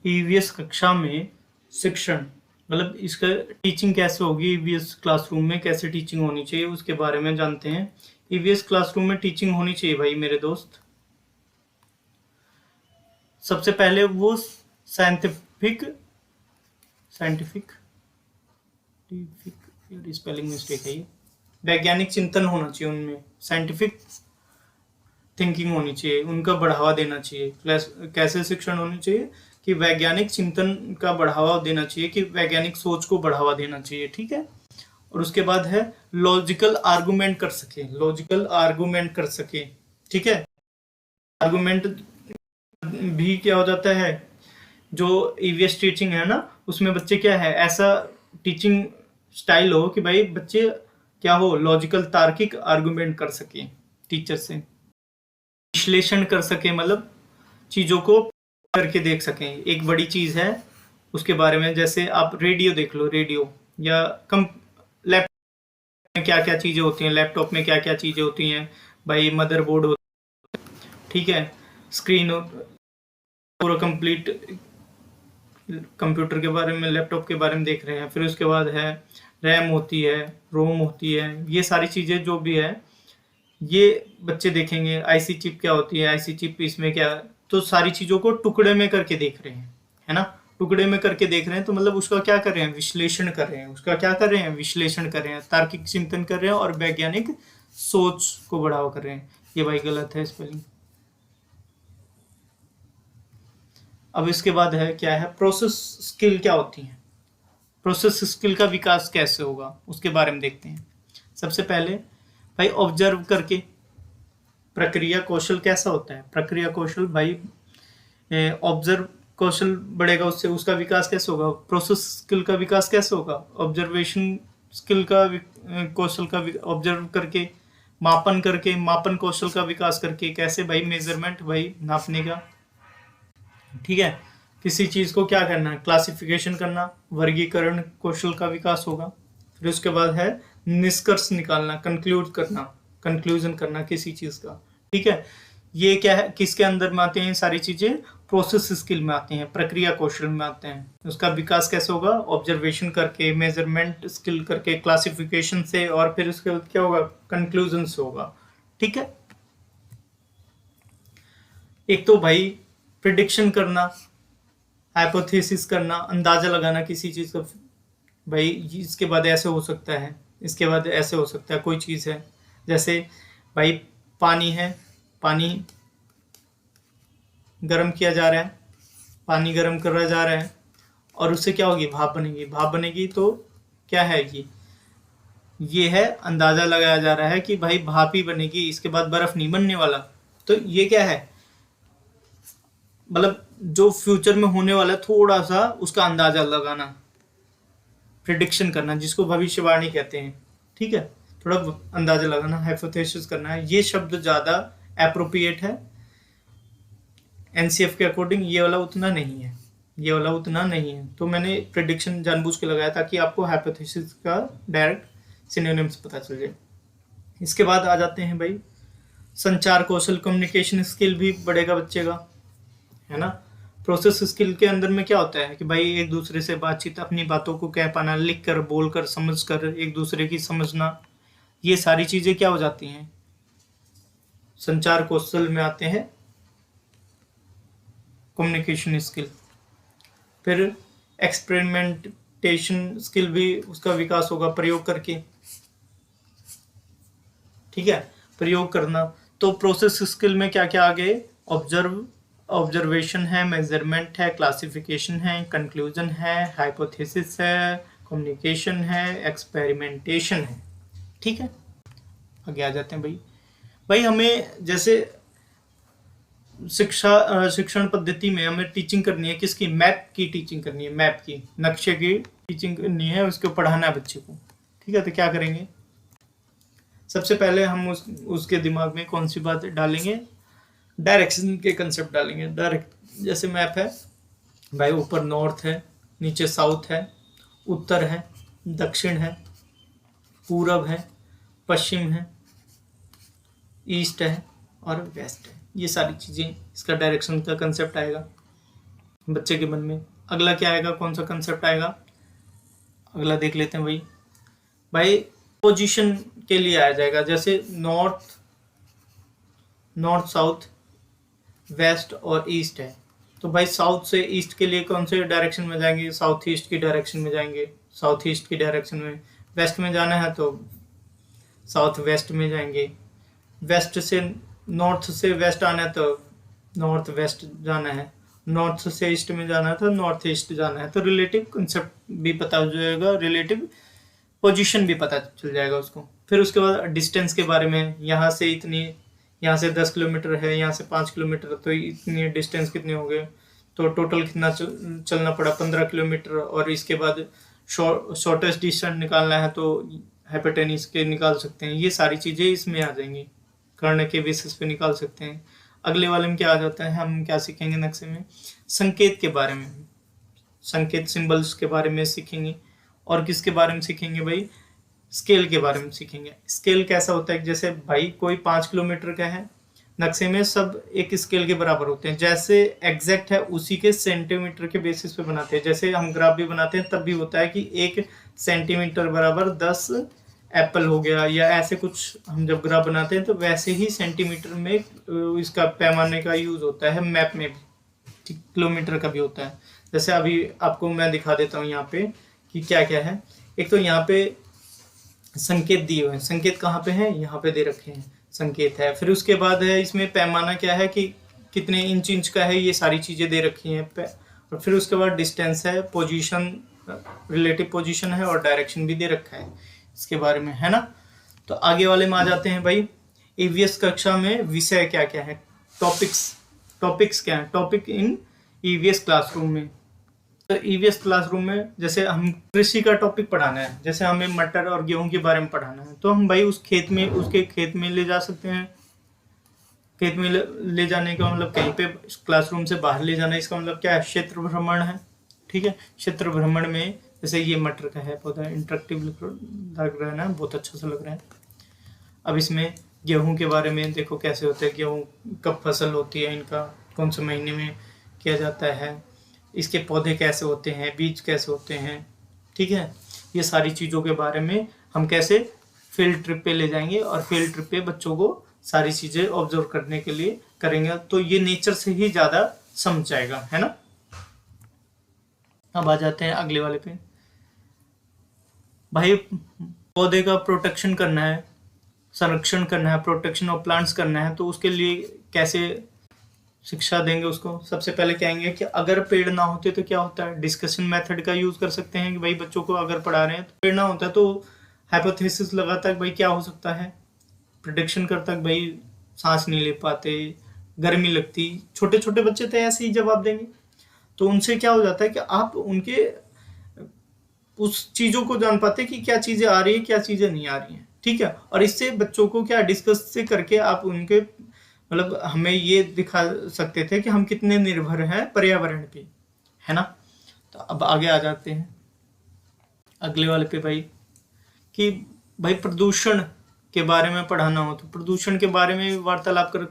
EVS कक्षा में शिक्षण मतलब इसका टीचिंग कैसे होगी, ईवीएस क्लासरूम में कैसे टीचिंग होनी चाहिए उसके बारे में जानते हैं। ईवीएस क्लासरूम में टीचिंग होनी चाहिए भाई मेरे दोस्त। सबसे पहले वो साइंटिफिक साइंटिफिक स्पेलिंग मिस्टेक है ये, वैज्ञानिक चिंतन होना चाहिए, उनमें साइंटिफिक थिंकिंग होनी चाहिए, उनका बढ़ावा देना चाहिए। कैसे शिक्षण होनी चाहिए कि वैज्ञानिक चिंतन का बढ़ावा देना चाहिए, कि वैज्ञानिक सोच को बढ़ावा देना चाहिए, ठीक है। और उसके बाद है लॉजिकल आर्गुमेंट कर सके, लॉजिकल आर्गुमेंट कर सके, ठीक है। आर्गुमेंट भी क्या हो जाता है, जो ईवीएस टीचिंग है ना उसमें बच्चे क्या है, ऐसा टीचिंग स्टाइल हो कि भाई बच्चे क्या हो, लॉजिकल तार्किक आर्गुमेंट कर सके, टीचर से विश्लेषण कर सके, मतलब चीजों को करके देख सकें। एक बड़ी चीज है उसके बारे में, जैसे आप रेडियो देख लो, रेडियो या लैपटॉप में क्या क्या चीजें होती हैं, लैपटॉप में क्या क्या चीजें होती हैं भाई, मदरबोर्ड होता है, ठीक है, स्क्रीन पूरा कंप्लीट कंप्यूटर के बारे में, लैपटॉप के बारे में देख रहे हैं। फिर उसके बाद है रैम होती है, रोम होती है, ये सारी चीजें जो भी है ये बच्चे देखेंगे। आईसी चिप क्या होती है, आईसी चिप इसमें क्या, तो सारी चीजों को टुकड़े में करके देख रहे हैं, है ना, टुकड़े में करके देख रहे हैं। तो मतलब उसका क्या कर रहे हैं, विश्लेषण कर रहे हैं, उसका क्या कर रहे हैं, विश्लेषण कर रहे हैं, तार्किक चिंतन कर रहे हैं और वैज्ञानिक सोच को बढ़ावा कर रहे हैं। ये भाई गलत है स्पेलिंग। अब इसके बाद है क्या है, प्रोसेस स्किल क्या होती है, प्रोसेस स्किल का विकास कैसे होगा उसके बारे में देखते हैं। सबसे पहले भाई ऑब्जर्व करके, प्रक्रिया कौशल कैसा होता है, प्रक्रिया कौशल भाई ऑब्जर्व कौशल बढ़ेगा, उससे उसका विकास कैसे होगा, प्रोसेस स्किल का विकास कैसे होगा, ऑब्जर्वेशन स्किल का कौशल का ऑब्जर्व करके, मापन करके, मापन कौशल का विकास करके, कैसे भाई, मेजरमेंट भाई नापने का, ठीक है। किसी चीज को क्या करना है, क्लासिफिकेशन करना, वर्गीकरण कौशल का विकास होगा। फिर उसके बाद है निष्कर्ष निकालना, कंक्लूड करना, कंक्लूजन करना किसी चीज का, ठीक है। ये क्या है, किसके अंदर में आते हैं सारी चीजें, प्रोसेस स्किल में आते हैं, प्रक्रिया कौशल में आते हैं। उसका विकास कैसे होगा, ऑब्जर्वेशन करके, मेजरमेंट स्किल करके, क्लासिफिकेशन से, और फिर उसके बाद क्या होगा, कंक्लूजन से होगा, ठीक है। एक तो भाई प्रिडिक्शन करना, हाइपोथेसिस करना, अंदाजा लगाना किसी चीज का, भाई इसके बाद ऐसे हो सकता है, इसके बाद ऐसे हो सकता है, कोई चीज है जैसे भाई पानी है, पानी गर्म किया जा रहा है, पानी गर्म करा जा रहा है और उससे क्या होगी, भाप बनेगी, भाप बनेगी तो क्या है ये है, अंदाजा लगाया जा रहा है कि भाई भाप ही बनेगी, इसके बाद बर्फ नहीं बनने वाला। तो ये क्या है, मतलब जो फ्यूचर में होने वाला है थोड़ा सा उसका अंदाजा लगाना, प्रिडिक्शन करना, जिसको भविष्यवाणी कहते हैं, ठीक है, थोड़ा अंदाजा लगाना, हाइपोथेसिस करना है। ये शब्द ज्यादा एप्रोप्रिएट है एनसीएफ के अकॉर्डिंग, ये वाला उतना नहीं है, ये वाला उतना नहीं है। तो मैंने प्रिडिक्शन जानबूझ के लगाया ताकि आपको हाइपोथेसिस का डायरेक्ट सिनोनिम्स पता चल जाए। इसके बाद आ जाते हैं भाई संचार कौशल, कम्युनिकेशन स्किल भी बढ़ेगा बच्चे का, है ना। प्रोसेस स्किल के अंदर में क्या होता है कि भाई एक दूसरे से बातचीत, अपनी बातों को कह पाना, लिख कर, बोल कर, समझ कर, एक दूसरे की समझना, ये सारी चीजें क्या हो जाती हैं, संचार कौशल में आते हैं, कम्युनिकेशन स्किल। फिर एक्सपेरिमेंटेशन स्किल भी उसका विकास होगा, प्रयोग करके, ठीक है, प्रयोग करना। तो प्रोसेस स्किल में क्या क्या आ गए, ऑब्जर्वेशन है, मेजरमेंट है, क्लासिफिकेशन है, कंक्लूजन है, हाइपोथेसिस है, कम्युनिकेशन है, एक्सपेरिमेंटेशन है, ठीक है। आगे आ जाते हैं भाई हमें जैसे शिक्षण पद्धति में हमें टीचिंग करनी है, किसकी, मैप की टीचिंग करनी है, मैप की, नक्शे की टीचिंग करनी है, उसको पढ़ाना है बच्चे को, ठीक है। तो क्या करेंगे, सबसे पहले हम उसके दिमाग में कौन सी बात डालेंगे, डायरेक्शन के कंसेप्ट डालेंगे। डायरेक्ट जैसे मैप है भाई, ऊपर नॉर्थ है, नीचे साउथ है, उत्तर है, दक्षिण है, पूरब है, पश्चिम है, ईस्ट है और वेस्ट है, ये सारी चीजें इसका डायरेक्शन का कंसेप्ट आएगा। बच्चे के मन में। अगला क्या आएगा, कौन सा कंसेप्ट आएगा, अगला देख लेते हैं भाई। भाई पोजीशन के लिए आ जाएगा, जैसे नॉर्थ, नॉर्थ साउथ, वेस्ट और ईस्ट है। तो भाई साउथ से ईस्ट के लिए कौन से डायरेक्शन में जाएंगे, साउथ ईस्ट की डायरेक्शन में जाएंगे, साउथ ईस्ट की डायरेक्शन में। वेस्ट में जाना है तो साउथ वेस्ट में जाएंगे। वेस्ट से, नॉर्थ से वेस्ट आना है तो नॉर्थ वेस्ट जाना है। नॉर्थ से ईस्ट में जाना है तो नॉर्थ ईस्ट जाना है। तो रिलेटिव कंसेप्ट भी पता हो जाएगा, रिलेटिव पोजीशन भी पता चल जाएगा उसको। फिर उसके बाद डिस्टेंस के बारे में, यहाँ से इतनी, यहाँ से 10 किलोमीटर है, यहाँ से 5 किलोमीटर, तो इतनी डिस्टेंस कितने हो गए, तो टोटल कितना चलना पड़ा, 15 किलोमीटर। और इसके बाद शॉर्टेस्ट डिस्टेंस निकालना है तो हाइपोटेन्यूज के निकाल सकते हैं। ये सारी चीज़ें इसमें आ जाएंगी, कर्ण के बेसिस पे निकाल सकते हैं। अगले वाले में क्या आ जाता है, हम क्या सीखेंगे नक्शे में, संकेत के बारे में, संकेत सिंबल्स के बारे में सीखेंगे। और किसके बारे में सीखेंगे भाई, स्केल के बारे में सीखेंगे। स्केल कैसा होता है, जैसे भाई कोई 5 किलोमीटर का है, नक्शे में सब एक स्केल के बराबर होते हैं, जैसे एग्जैक्ट है उसी के सेंटीमीटर के बेसिस पे बनाते हैं। जैसे हम ग्राफ भी बनाते हैं तब भी होता है कि 1 सेंटीमीटर बराबर 10 एप्पल हो गया, या ऐसे कुछ हम जब ग्राफ बनाते हैं तो वैसे ही सेंटीमीटर में इसका पैमाने का यूज होता है। मैप में भी किलोमीटर का भी होता है। जैसे अभी आपको मैं दिखा देता हूँ यहाँ पे कि क्या क्या है। एक तो यहाँ पे संकेत दिए हुए हैं, संकेत कहाँ पे हैं, यहाँ पे दे रखे हैं, संकेत है। फिर उसके बाद है इसमें पैमाना क्या है कि कितने इंच का है, ये सारी चीज़ें दे रखी हैं। और फिर उसके बाद डिस्टेंस है, पोजीशन, रिलेटिव पोजीशन है, और डायरेक्शन भी दे रखा है इसके बारे में, है ना। तो आगे वाले में आ जाते हैं भाई, ईवीएस कक्षा में विषय क्या क्या है, टॉपिक्स क्या है, टॉपिक इन ईवीएस क्लासरूम में। तो ईवीएस क्लासरूम में जैसे हम कृषि का टॉपिक पढ़ाना है, जैसे हमें मटर और गेहूं के बारे में पढ़ाना है, तो हम भाई उस खेत में, उसके खेत में ले जा सकते हैं। खेत में ले जाने का मतलब कहीं पे क्लासरूम से बाहर ले जाना, इसका मतलब क्या है, क्षेत्र भ्रमण है। ठीक है, क्षेत्र भ्रमण में जैसे ये मटर का है पौधा, इंटरेक्टिव लग रहा है ना, बहुत अच्छा सा लग रहा है। अब इसमें गेहूं के बारे में देखो कैसे होता है, गेहूं कब फसल होती है, इनका कौन से महीने में किया जाता है, इसके पौधे कैसे होते हैं, बीज कैसे होते हैं। ठीक है, ये सारी चीज़ों के बारे में हम कैसे फील्ड ट्रिप पे ले जाएंगे, और फील्ड ट्रिप पे बच्चों को सारी चीज़ें ऑब्जर्व करने के लिए करेंगे, तो ये नेचर से ही ज़्यादा समझ जाएगा, है ना। अब आ जाते हैं अगले वाले पे। भाई पौधे का प्रोटेक्शन करना है, संरक्षण करना है, प्रोटेक्शन ऑफ प्लांट्स करना है, तो उसके लिए कैसे शिक्षा देंगे उसको। सबसे पहले कहेंगे कि अगर पेड़ ना होते तो क्या होता है, डिस्कशन मेथड का यूज कर सकते हैं कि भाई बच्चों को अगर पढ़ा रहे हैं तो पेड़ ना होता तो हाइपोथेसिस लगाता है भाई क्या हो सकता है, प्रिडिक्शन करता है भाई सांस नहीं ले पाते, गर्मी लगती। छोटे छोटे बच्चे तो ऐसे ही जवाब देंगे, तो उनसे क्या हो जाता है कि आप उनके उस चीज़ों को जान पाते कि क्या चीज़ें आ रही है, क्या चीज़ें नहीं आ रही हैं। ठीक है, और इससे बच्चों को क्या डिस्कस से करके आप उनके मतलब हमें ये दिखा सकते थे कि हम कितने निर्भर हैं पर्यावरण पे, है ना। तो अब आगे आ जाते हैं अगले वाले पे भाई, कि भाई प्रदूषण के बारे में पढ़ाना हो तो प्रदूषण के बारे में वार्तालाप कर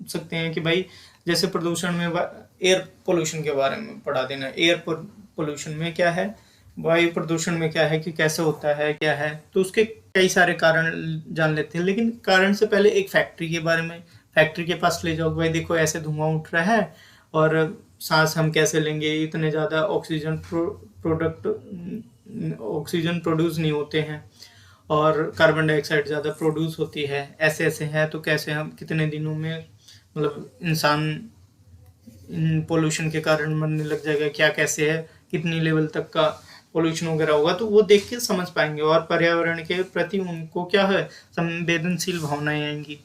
सकते हैं कि भाई जैसे प्रदूषण में एयर पोल्यूशन के बारे में पढ़ा देना। एयर पोल्यूशन में क्या है, वायु प्रदूषण में क्या है कि कैसे होता है, क्या है, तो उसके कई सारे कारण जान लेते हैं। लेकिन कारण से पहले एक फैक्ट्री के बारे में, फैक्ट्री के पास ले जाओ भाई देखो ऐसे धुआं उठ रहा है और सांस हम कैसे लेंगे, इतने ज़्यादा ऑक्सीजन ऑक्सीजन प्रोड्यूस नहीं होते हैं और कार्बन डाइऑक्साइड ज़्यादा प्रोड्यूस होती है, ऐसे ऐसे है, तो कैसे हम कितने दिनों में मतलब इंसान इन पोल्यूशन के कारण मरने लग जाएगा, क्या कैसे है, कितनी लेवल तक का पोल्यूशन वगैरह होगा, तो वो देख के समझ पाएंगे और पर्यावरण के प्रति उनको क्या है, संवेदनशील भावनाएं आएंगी।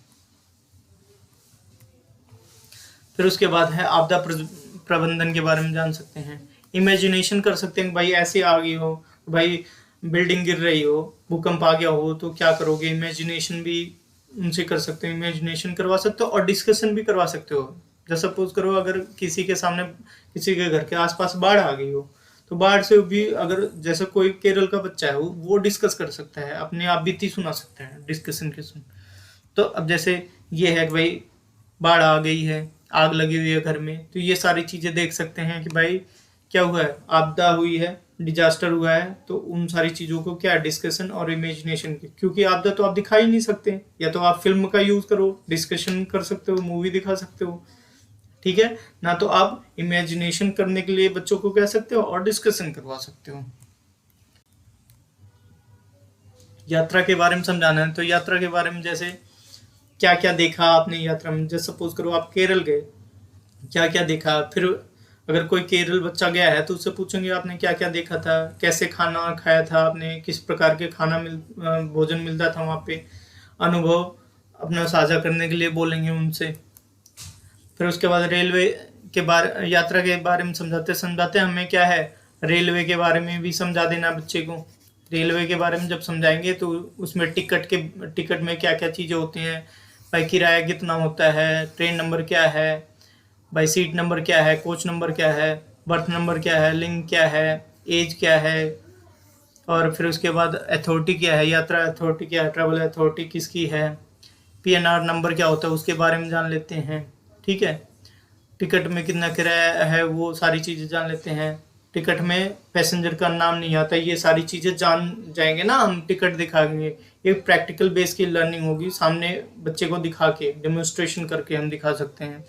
फिर उसके बाद है आपदा प्रबंधन के बारे में जान सकते हैं, इमेजिनेशन कर सकते हैं भाई ऐसे आ गई हो, भाई बिल्डिंग गिर रही हो, भूकंप आ गया हो तो क्या करोगे, इमेजिनेशन भी उनसे कर सकते हो, इमेजिनेशन करवा सकते हो और डिस्कशन भी करवा सकते हो। जैसे सपोज करो अगर किसी के सामने, किसी के घर के आसपास बाढ़ आ गई हो, तो बाढ़ से भी अगर जैसे कोई केरल का बच्चा है वो डिस्कस कर सकता है, अपने आप बीती सुना सकता है डिस्कशन के सुन। तो अब जैसे ये है कि भाई बाढ़ आ गई है, आग लगी हुई है घर में, तो ये सारी चीज़ें देख सकते हैं कि भाई क्या हुआ है, आपदा हुई है, डिजास्टर हुआ है, तो उन सारी चीज़ों को क्या डिस्कशन और इमेजिनेशन की, क्योंकि आपदा तो आप दिखा ही नहीं सकते, या तो आप फिल्म का यूज़ करो, डिस्कशन कर सकते हो, मूवी दिखा सकते हो, ठीक है ना, तो आप इमेजिनेशन करने के लिए बच्चों को कह सकते हो और डिस्कशन करवा सकते हो। यात्रा के बारे में समझाना है, तो यात्रा के बारे में जैसे क्या क्या देखा आपने यात्रा में, जैसे सपोज करो आप केरल गए, क्या क्या देखा, फिर अगर कोई केरल बच्चा गया है तो उससे पूछेंगे आपने क्या क्या देखा था, कैसे खाना खाया था आपने, किस प्रकार के भोजन मिलता था वहाँ पे, अनुभव अपना साझा करने के लिए बोलेंगे उनसे। फिर उसके बाद रेलवे के बारे, यात्रा के बारे में समझाते समझाते हमें क्या है, रेलवे के बारे में भी समझा देना बच्चे को। रेलवे के बारे में जब समझाएंगे तो उसमें टिकट में क्या क्या चीज़ें होती हैं, भाई किराया कितना होता है, ट्रेन नंबर क्या है, भाई सीट नंबर क्या है, कोच नंबर क्या है, बर्थ नंबर क्या है, लिंग क्या है, एज क्या है, और फिर उसके बाद अथॉरिटी क्या है, यात्रा अथॉरिटी क्या है, ट्रैवल अथॉरिटी किसकी है, पीएनआर नंबर क्या होता है उसके बारे में जान लेते हैं, ठीक है। टिकट में कितना किराया है वो सारी चीज़ें जान लेते हैं। टिकट में पैसेंजर का नाम नहीं आता, ये सारी चीज़ें जान जाएंगे ना हम टिकट दिखाएंगे। एक प्रैक्टिकल बेस की लर्निंग होगी, सामने बच्चे को दिखा के डेमोन्स्ट्रेशन करके हम दिखा सकते हैं।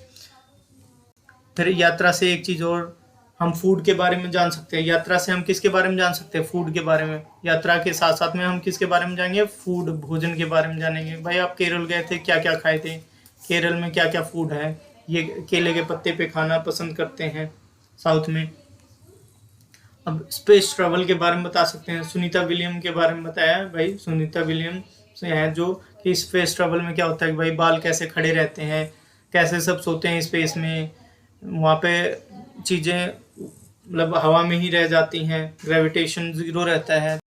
फिर यात्रा से एक चीज़ और, हम फूड के बारे में जान सकते हैं। यात्रा से हम किसके बारे में जान सकते हैं, फूड के बारे में। यात्रा के साथ साथ में हम किसके बारे में जानेंगे, फूड भोजन के बारे में जानेंगे। भाई आप केरल गए थे, क्या क्या खाए थे, केरल में क्या क्या फूड है, ये केले के पत्ते पे खाना पसंद करते हैं साउथ में। अब स्पेस ट्रैवल के बारे में बता सकते हैं, सुनीता विलियम के बारे में बताया भाई, सुनीता विलियम से है जो कि स्पेस ट्रैवल में क्या होता है कि भाई बाल कैसे खड़े रहते हैं, कैसे सब सोते हैं स्पेस में, वहाँ पे चीज़ें मतलब हवा में ही रह जाती हैं, ग्रेविटेशन ज़ीरो रहता है।